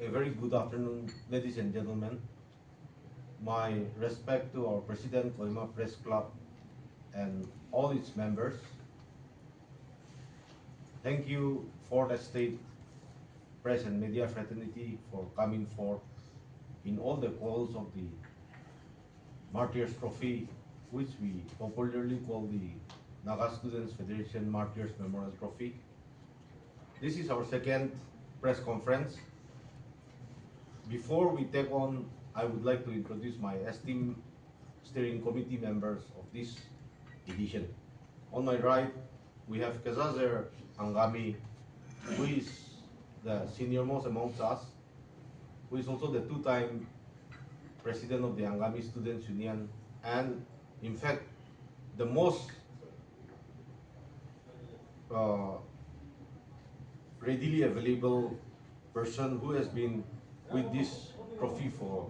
A very good afternoon, ladies and gentlemen. My respect to our President, Kohima Press Club, and all its members. Thank you for the state press and media fraternity for coming forth in all the calls of the Martyrs Trophy, which we popularly call the Naga Students Federation Martyrs Memorial Trophy. This is our second press conference. Before we take on, I would like to introduce my esteemed steering committee members of this edition. On my right, we have Kezazer Angami, who is the senior most amongst us, who is also the two-time president of the Angami Students Union, and in fact, the most readily available person who has been with this trophy for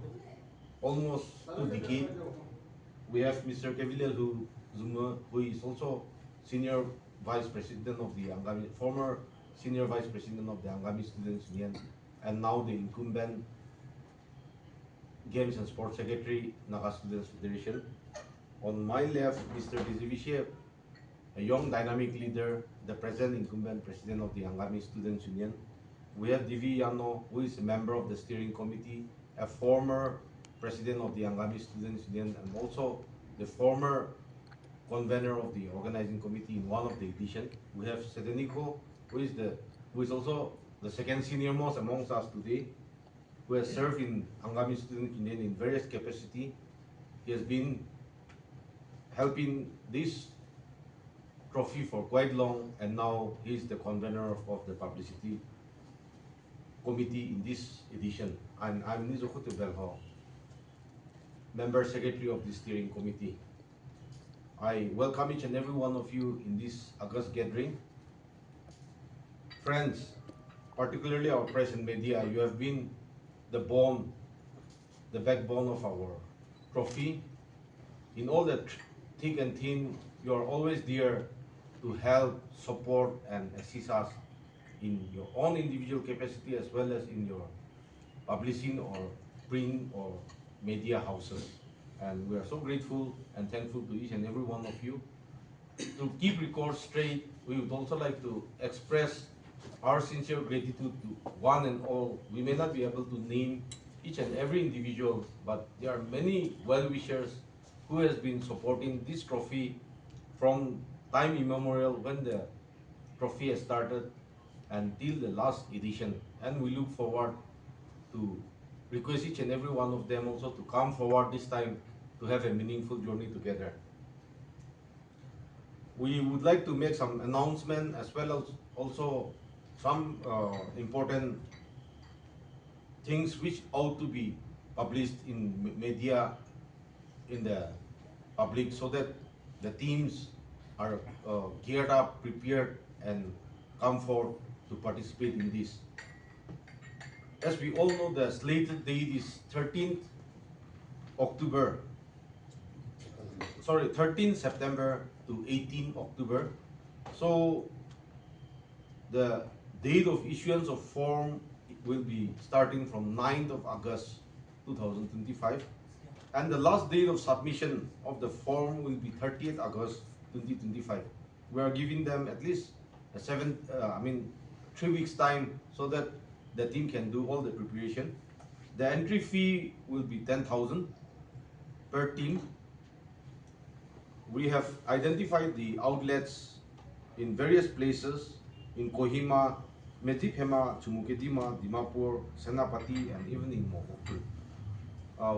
almost 2 decades. We have Mr. Keviliel Zuma, who is also senior vice president of the Angami, former senior vice president of the Angami Students Union, and now the incumbent Games and Sports Secretary, Naga Students Federation. On my left, Mr. Dizivishe, a young dynamic leader, the present incumbent president of the Angami Students Union. We have Divi Yano, who is a member of the steering committee, a former president of the Angami Students Union, and also the former convener of the organizing committee in one of the editions. We have Sedeniko, who is also the second senior most amongst us today, who has served in Angami Student Union in various capacity. He has been helping this trophy for quite long, and now he is the convener of the publicity committee in this edition. And I'm Nizokote Belho, member secretary of the steering committee. I welcome each and every one of you in this August gathering. Friends, particularly our press and media, you have been the backbone of our trophy. In all the thick and thin, you are always there to help, support, and assist us in your own individual capacity as well as in your publishing or print or media houses. And we are so grateful and thankful to each and every one of you. To keep records straight, we would also like to express our sincere gratitude to one and all. We may not be able to name each and every individual, but there are many well-wishers who has been supporting this trophy from time immemorial when the trophy has started until the last edition. And we look forward to request each and every one of them also to come forward this time to have a meaningful journey together. We would like to make some announcement as well as also some important things which ought to be published in media, in the public, so that the teams are geared up, prepared, and come forth to participate in this. As we all know, the slated date is 13th September to 18 October. So the date of issuance of form will be starting from 9th of August 2025, and the last date of submission of the form will be 30th August 2025. We are giving them at least 3 weeks time so that the team can do all the preparation. The entry fee will be 10,000 per team. We have identified the outlets in various places in Kohima, Metiphema, Chumukedima, Dimapur, Senapati, and even in Mohoku.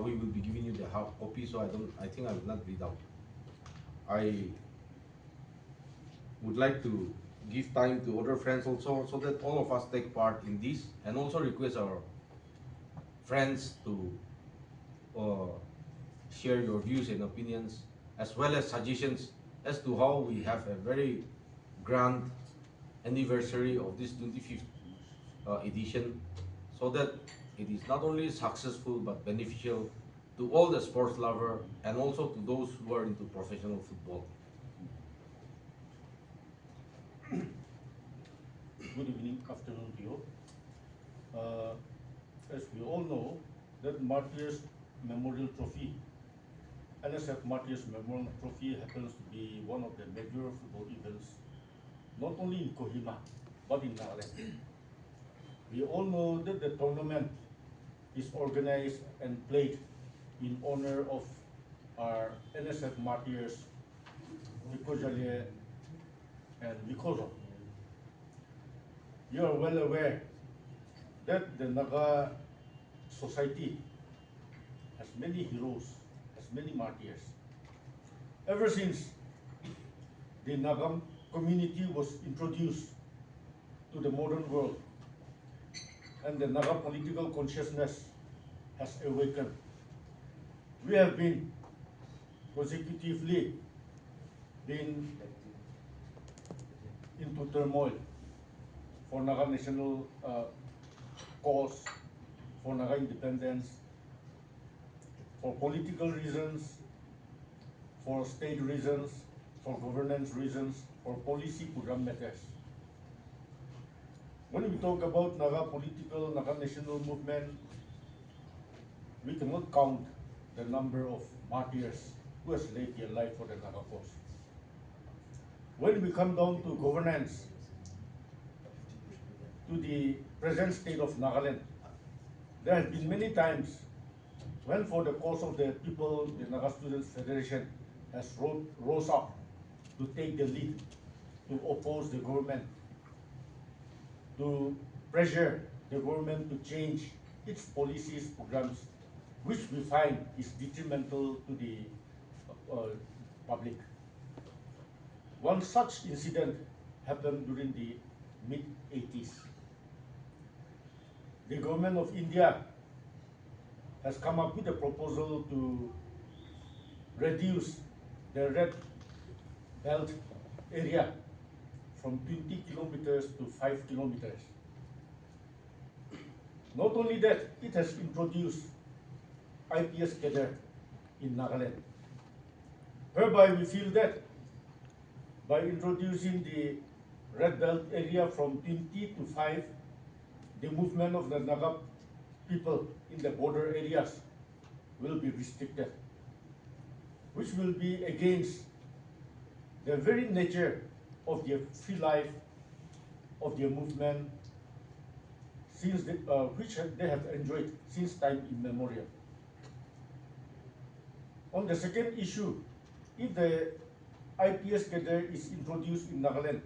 We will be giving you the hard copy, so I think I will not read out. I would like to give time to other friends also, so that all of us take part in this, and also request our friends to share your views and opinions, as well as suggestions as to how we have a very grand anniversary of this 25th edition, so that it is not only successful but beneficial to all the sports lovers and also to those who are into professional football. Good evening, afternoon to you. as we all know, that Martyrs Memorial Trophy, NSF Martyrs Memorial Trophy happens to be one of the major football events, not only in Kohima, but in Nagaland. We all know that the tournament is organized and played in honor of our NSF martyrs, Nikojalie and Mikozo. You are well aware that the Naga society has many heroes, has many martyrs. Ever since the Naga community was introduced to the modern world and the Naga political consciousness has awakened, we have been consecutively been into turmoil for Naga national cause, for Naga independence, for political reasons, for state reasons, for governance reasons, for policy program matters. When we talk about Naga political, Naga national movement, we cannot count the number of martyrs who has laid their life for the Naga cause. When we come down to governance, to the present state of Nagaland, there have been many times when for the cause of the people, the Naga Students Federation has rose up to take the lead, to oppose the government, to pressure the government to change its policies, programs, which we find is detrimental to the public. One such incident happened during the mid-80s. The government of India has come up with a proposal to reduce the red belt area from 20 kilometers to 5 kilometers. Not only that, it has introduced IPS cadre in Nagaland. Whereby we feel that by introducing the red belt area from 20 to 5, the movement of the Naga people in the border areas will be restricted, which will be against the very nature of their free life, of their movement, since which they have enjoyed since time immemorial. On the second issue, if the IPS cadre is introduced in Nagaland,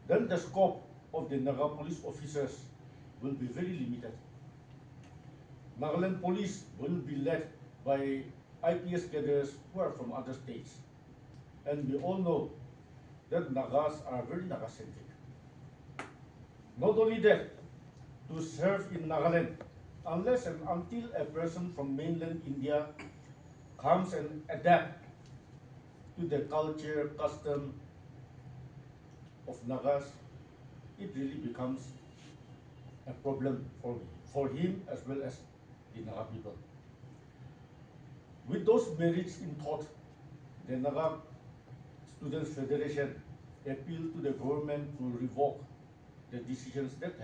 then the scope of the Naga police officers will be very limited. Nagaland police will be led by IPS cadres who are from other states. And we all know that Nagas are very Naga-centric. Not only that, to serve in Nagaland, unless and until a person from mainland India comes and adapt to the culture, custom of Nagas, it really becomes a problem for him as well as the Naga people. With those merits in thought, the Naga Students Federation appealed to the government to revoke the decisions that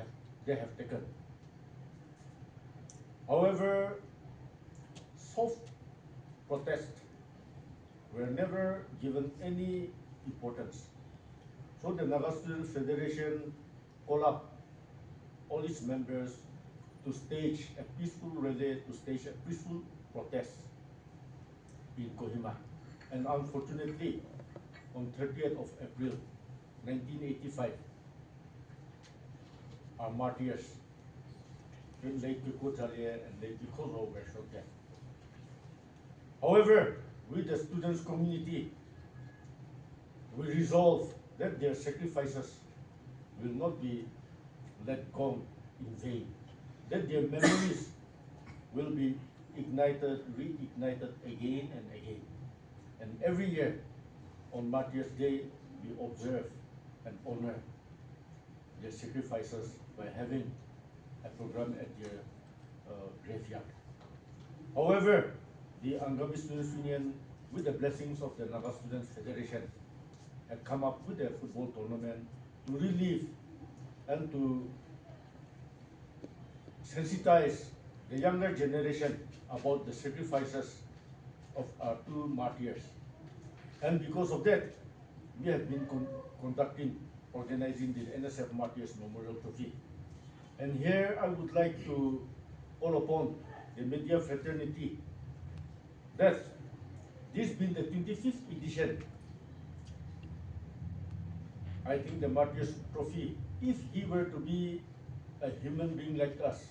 they have taken. However, soft protests were never given any importance. So the Naga Students Federation called up all its members to stage a peaceful rally, to stage a peaceful protest in Kohima. And unfortunately, on 30th of April 1985, our martyrs in Lake Kojalie and Lake Mikozo were shot dead. However, with the students' community, we resolve that their sacrifices will not be let go in vain, that their memories will be ignited, reignited again and again. And every year on Martyrs' Day, we observe and honor their sacrifices by having a program at their graveyard. However, the Angami Students Union, with the blessings of the Naga Students Federation, had come up with a football tournament to relieve and to sensitize the younger generation about the sacrifices of our two martyrs. And because of that, we have been organizing the NSF Martyrs Memorial Trophy. And here I would like to call upon the media fraternity that this being the 25th edition, I think the Martyrs Trophy, if he were to be a human being like us,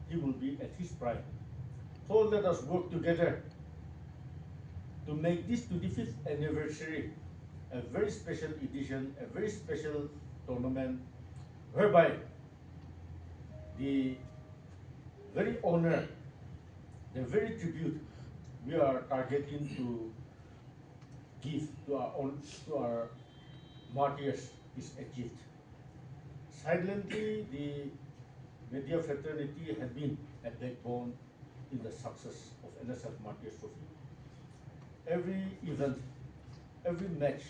he will be at his prime. So let us work together to make this 25th anniversary a very special edition, a very special tournament, whereby the very honor, the very tribute we are targeting to give to our martyrs is achieved. Silently, the media fraternity has been a backbone in the success of NSF Martyrs Trophy. Every event, every match,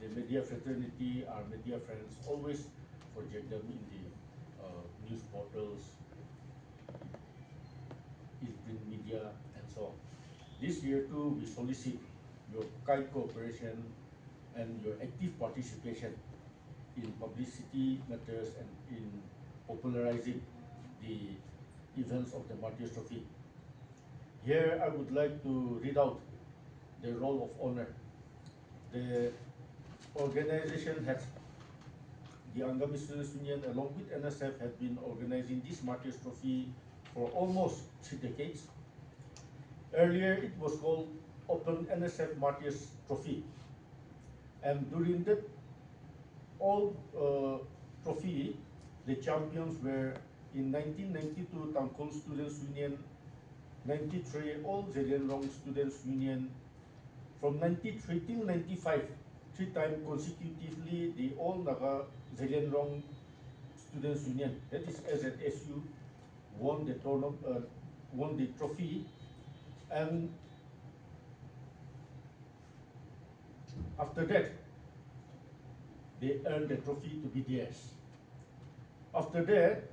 the media fraternity, our media friends, always project them in the news portals, in print media, and so on. This year too, we solicit your kind cooperation and your active participation in publicity matters and in popularizing the events of the Martyrs Trophy. Here I would like to read out the roll of honor. The organization has, the Angami Students Union along with NSF have been organizing this Martyrs Trophy for almost 3 decades. Earlier it was called Open NSF Martyrs Trophy. And during that trophy, the champions were in 1992 Tangkol Students Union, 93 All Zelianrong Students Union, from 93 till 95, 3 times consecutively the All Naga Zelianrong Students Union, that is SZSU, won the tournament, won the trophy, and after that they earned the trophy to be theirs. After that,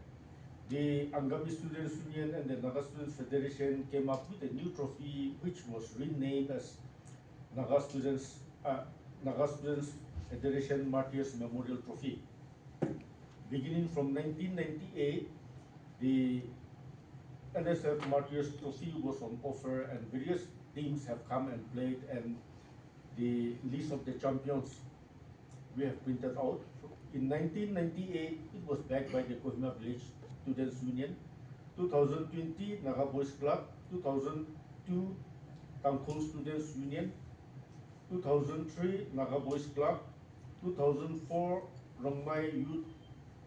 the Angami Students Union and the Naga Students Federation came up with a new trophy which was renamed as Naga Students Federation Martyrs Memorial Trophy. Beginning from 1998, the NSF Martyrs Trophy was on offer and various teams have come and played, and the list of the champions we have printed out. In 1998, it was backed by the Kohima Village Students Union. 2020, Naga Boys Club. 2002, Tangkol Students Union. 2003, Naga Boys Club. 2004, Rongmai Youth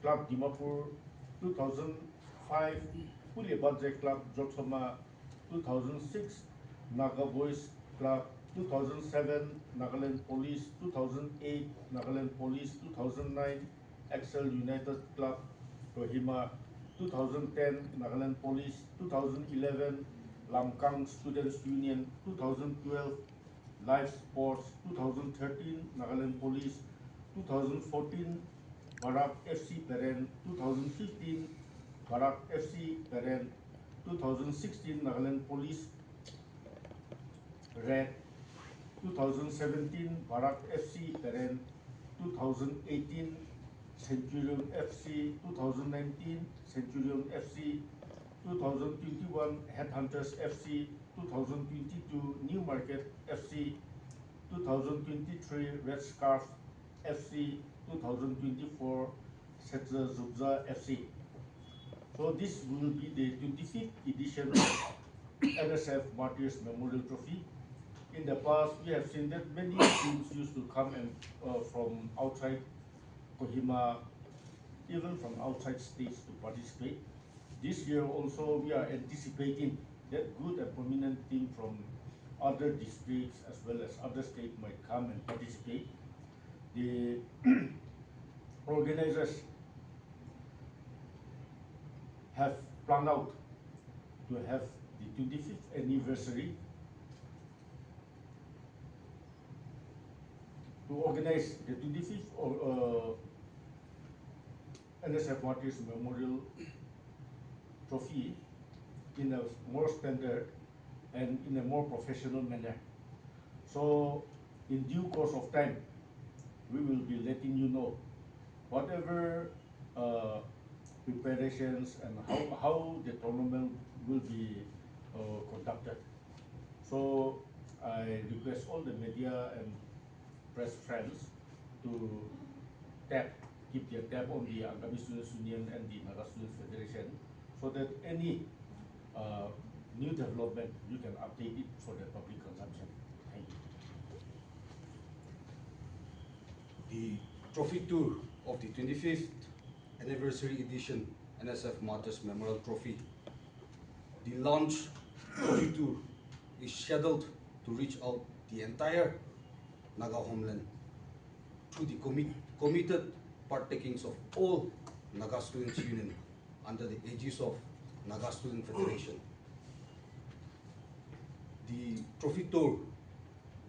Club Dimapur. 2005, Pulebadze Club Jotsoma. 2006, Naga Boys Club. 2007, Nagaland Police. 2008, Nagaland Police. 2009, Excel United Club Kohima. 2010, Nagaland Police. 2011, Lamkang Students Union. 2012, Live Sports. 2013, Nagaland Police. 2014, Barak FC Peren. 2015, Barak FC Peren. 2016, Nagaland Police Red. 2017, Barak FC Peren. 2018, Centurion FC. 2019, Centurion FC. 2021, Headhunters FC. 2022, Newmarket FC. 2023, Red Scarf FC. 2024, Setza Zubza FC. So this will be the 25th edition of NSF Martyrs Memorial Trophy. In the past, we have seen that many teams used to come and from outside Kohima, even from outside states to participate. This year also, we are anticipating that good and prominent team from other districts as well as other states might come and participate. The organizers have planned out to have the 25th anniversary to organize the 25th NSF Martyrs Memorial trophy in a more standard and in a more professional manner. So in due course of time, we will be letting you know whatever preparations and how the tournament will be conducted. So I request all the media and press friends to keep their tab on the Angami Students Union and the Naga Students Federation, so that any new development you can update it for the public consumption. Thank you. The trophy tour of the 25th anniversary edition NSF Martyrs Memorial Trophy. The launch trophy tour is scheduled to reach out the entire Naga homeland through the committed partakings of all Naga Students Union under the aegis of Naga Student Federation. The trophy tour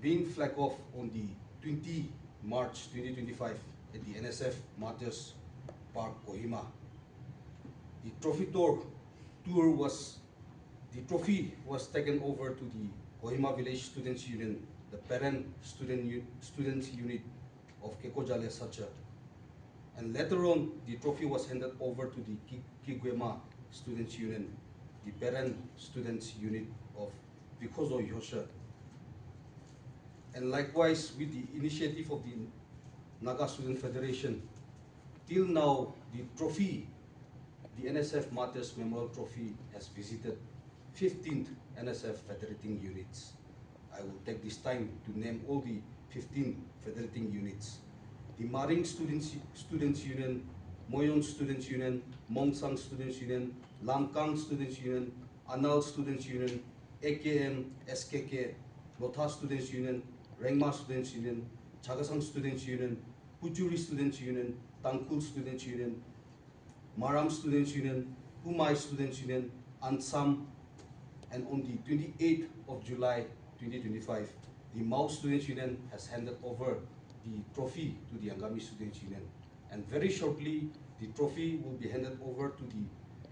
being flagged off on the 20 March 2025 at the NSF Martyrs Park, Kohima. The trophy was taken over to the Kohima Village Students Union, the parent students unit of Kekojale Sacha. And later on, the trophy was handed over to the Kigwema Students Union, the parent students unit of Vikozo Yosha. And likewise, with the initiative of the Naga Student Federation, till now, the trophy, the NSF Martyrs Memorial Trophy, has visited 15th NSF federating units. I will take this time to name all the 15 federating units. The Maring Students Union, Moyon Students Union, Mongsang Students Union, Lamkang Students Union, Anal Students Union, AKM, SKK, Lotha Students Union, Rengma Students Union, Chagasang Students Union, Puchuri Students Union, Tangkul Students Union, Maram Students Union, Humai Students Union, Ansam, and on the 28th of July 2025, the Mau Students Union has handed over the trophy to the Angami Students Union. And very shortly, the trophy will be handed over to the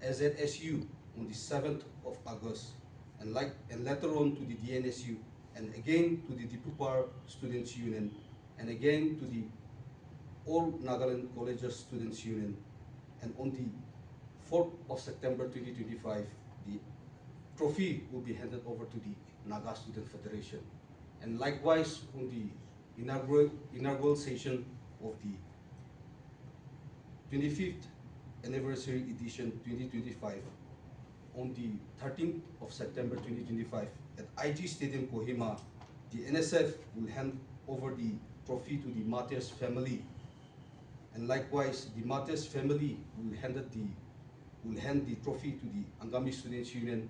AZSU on the 7th of August, and later on to the DNSU, and again to the Dipupar Students Union, and again to the All Nagaland Colleges Students Union. And on the 4th of September 2025, the trophy will be handed over to the Naga Student Federation. And likewise, on the inaugural session of the 25th anniversary edition 2025, on the 13th of September 2025 at IG Stadium Kohima, the NSF will hand over the trophy to the Martyrs family, and likewise the Martyrs family will hand the trophy to the Angami Students Union,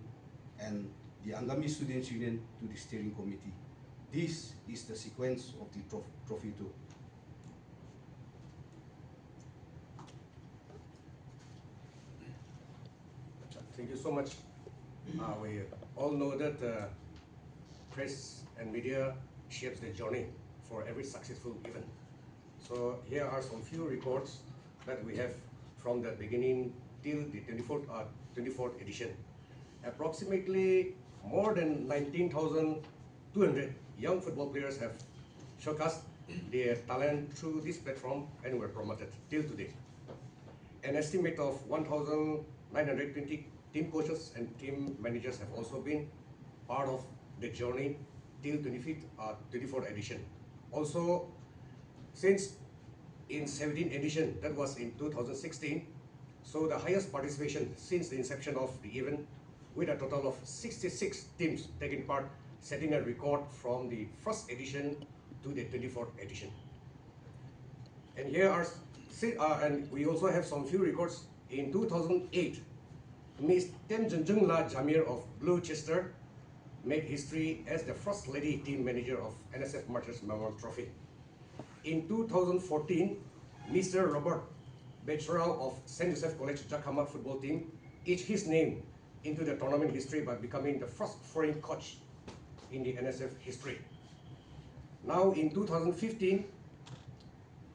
and the Angami Students Union to the steering committee. This is the sequence of the trophy tour. Thank you so much. We all know that press and media shapes the journey for every successful event. So here are some few records that we have from the beginning till the 24th edition. Approximately more than 19,200 young football players have showcased their talent through this platform and were promoted till today. An estimate of 1,920 team coaches and team managers have also been part of the journey till 24th edition. Also, since in 17th edition, that was in 2016, so the highest participation since the inception of the event, with a total of 66 teams taking part, setting a record from the first edition to the 24th edition. And here are, and we also have some few records. In 2008, Ms. Temjenjungla Jamir of Gloucester made history as the first lady team manager of NSF Martyrs Memorial Trophy. In 2014, Mr. Robert Bechrau of St. Joseph College Jakhama football team etched his name into the tournament history by becoming the first foreign coach in the NSF history. Now in 2015,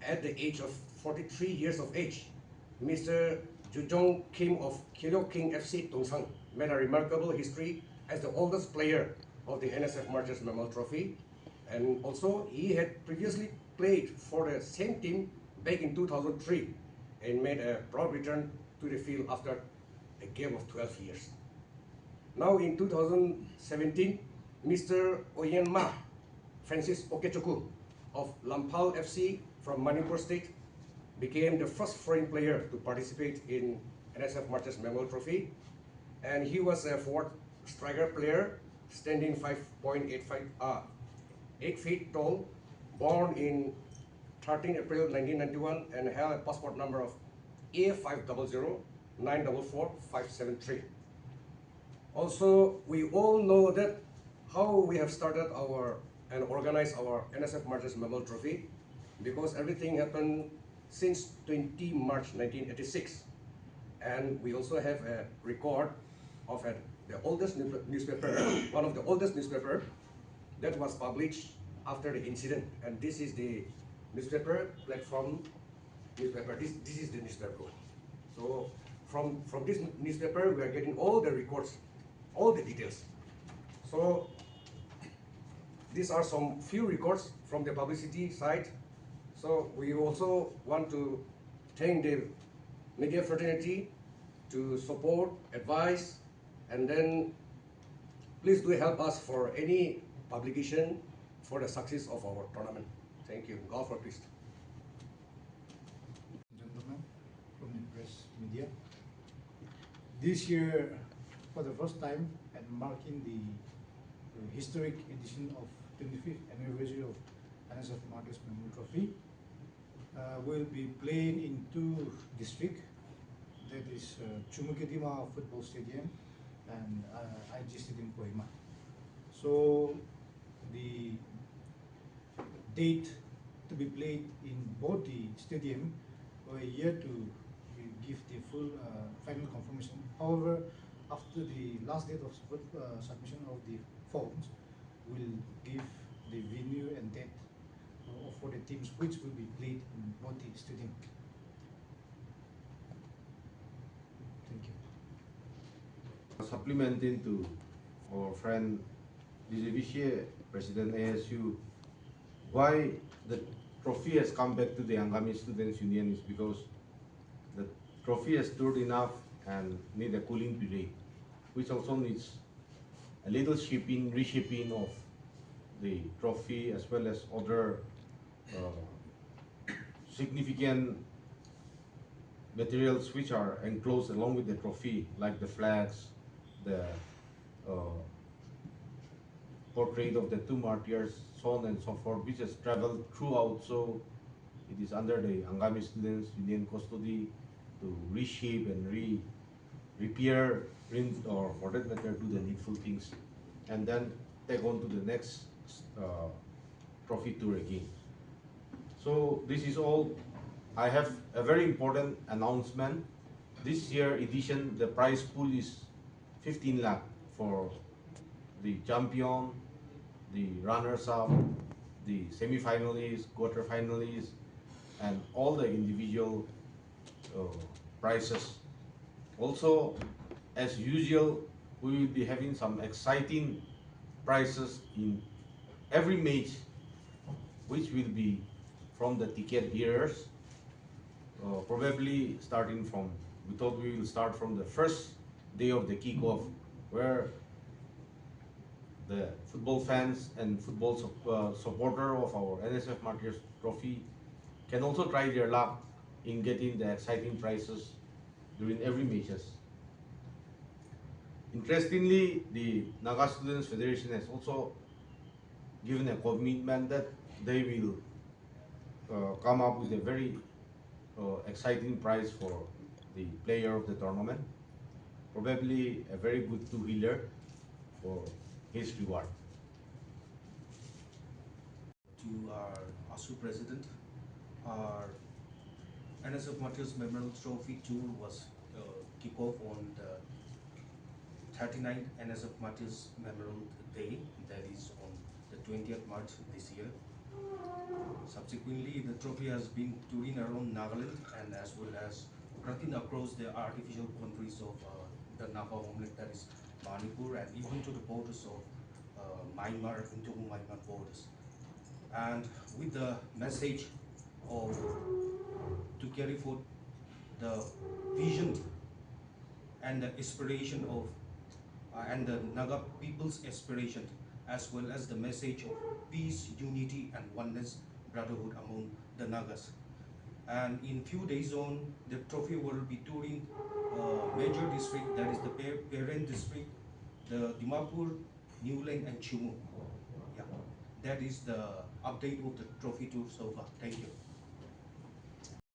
at the age of 43 years of age, Mr. Jujong Kim of Kilo King FC Tongsang made a remarkable history as the oldest player of the NSF Martyrs Memorial Trophy, and also he had previously played for the same team back in 2003 and made a proud return to the field after a gap of 12 years. Now in 2017, Mr. Oyen Ma Francis Okechoku of Lampal FC from Manipur State became the first foreign player to participate in NSF Martyrs Memorial Trophy, and he was a forward striker player, standing 8 feet tall, born in 13 April 1991 and held a passport number of A500944573. Also, we all know that how we have started and organized our NSF Martyrs Memorial Trophy, because everything happened since 20 March 1986. And we also have a record of the oldest newspaper, one of the oldest newspaper that was published after the incident. And this is the newspaper, platform newspaper. This is the newspaper. So from this newspaper, we are getting all the records, all the details. So these are some few records from the publicity side. So we also want to thank the media fraternity to support, advise, and then please do help us for any publication for the success of our tournament. Thank you. God for peace. Gentlemen from the press media, this year, for the first time, and marking the historic edition of 25th anniversary of NSF Martyrs Memorial Trophy, will be playing in two districts. That is Chumukedima Football Stadium and IG Stadium Kohima. So the date to be played in both the stadium were yet to give the full final confirmation. However, after the last date of submission of the forms, will give the venue and date for the teams which will be played in both the stadium. Thank you. Supplementing to our friend Dizivisie, President ASU, why the trophy has come back to the Angami Students Union is because the trophy has toured enough and need a cooling period, which also needs a little reshaping of the trophy as well as other significant materials which are enclosed along with the trophy, like the flags, the portrait of the two martyrs, so on and so forth, which has traveled throughout. So it is under the Angami Students Union custody to reshape and repair, or for that matter, do the needful things, and then take on to the next trophy tour again. So this is all. I have a very important announcement. This year edition, the prize pool is 15 lakh for the champion, the runners-up, the semi-finalists, quarter-finalists, and all the individual prizes. Also, as usual, we will be having some exciting prizes in every match, which will be from the ticket bearers. Probably starting from, we thought we will start from the first day of the kickoff, where the football fans and football supporter of our NSF Martyrs Trophy can also try their luck in getting the exciting prizes during every matches. Interestingly, the Naga Students Federation has also given a commitment that they will come up with a very exciting prize for the player of the tournament, probably a very good two-wheeler for his reward. To our ASU president, our NSF Martyrs Memorial Trophy tour was kicked off on the 39th NSF Martyrs Memorial Day, that is on the 20th March this year. Subsequently, the trophy has been touring around Nagaland and as well as cutting across the artificial boundaries of the Naga homeland, that is Manipur, and even to the borders of Myanmar, into Myanmar borders. And with the message of to carry forth the vision and the aspiration of and the Naga people's aspiration, as well as the message of peace, unity, and oneness, brotherhood among the Nagas. And in few days on, the trophy will be touring major district, that is the parent district, the Dimapur, Newland, and Chumu. Yeah, that is the update of the trophy tour so far. Thank you.